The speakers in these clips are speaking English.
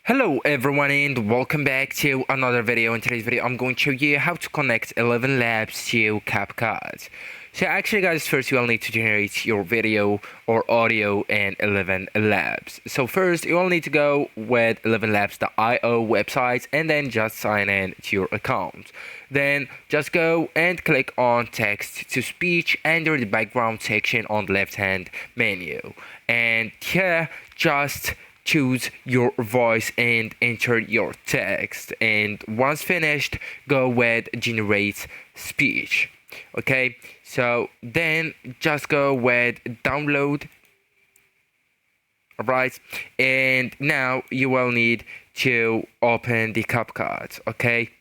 Hello everyone and welcome back to another video. In today's video I'm going to show you how to connect ElevenLabs to CapCut. So actually guys, first you will need to generate your video or audio in ElevenLabs. So first you will need to go with ElevenLabs.io website and then just sign in to your account. Then just go and click on text to speech under the background section on the left hand menu. And here just choose your voice and enter your text, and once finished go with generate speech. Okay, so then just go with download. Alright, and now you will need to open the CapCut. Okay,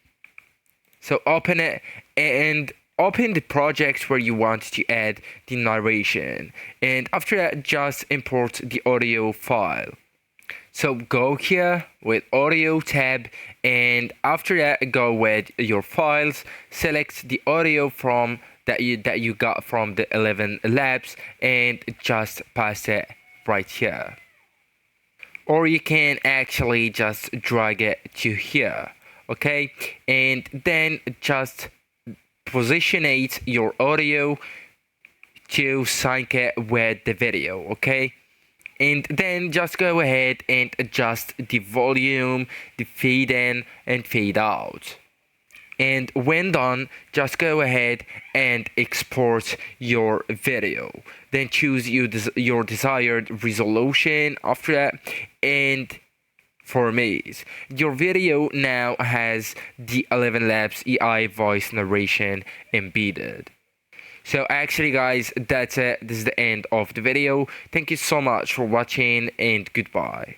so open it and open the project where you want to add the narration, and after that just import the audio file. So go here with audio tab, and after that go with your files, select the audio from that you got from the ElevenLabs and just paste it right here. Or you can actually just drag it to here. Okay, and then just positionate your audio to sync it with the video. Okay, and then just go ahead and adjust the volume, the fade in and fade out. And when done, just go ahead and export your video. Then choose your desired resolution after that. And for me, your video now has the ElevenLabs AI voice narration embedded. So actually guys, that's it. This is the end of the video. Thank you so much for watching and goodbye.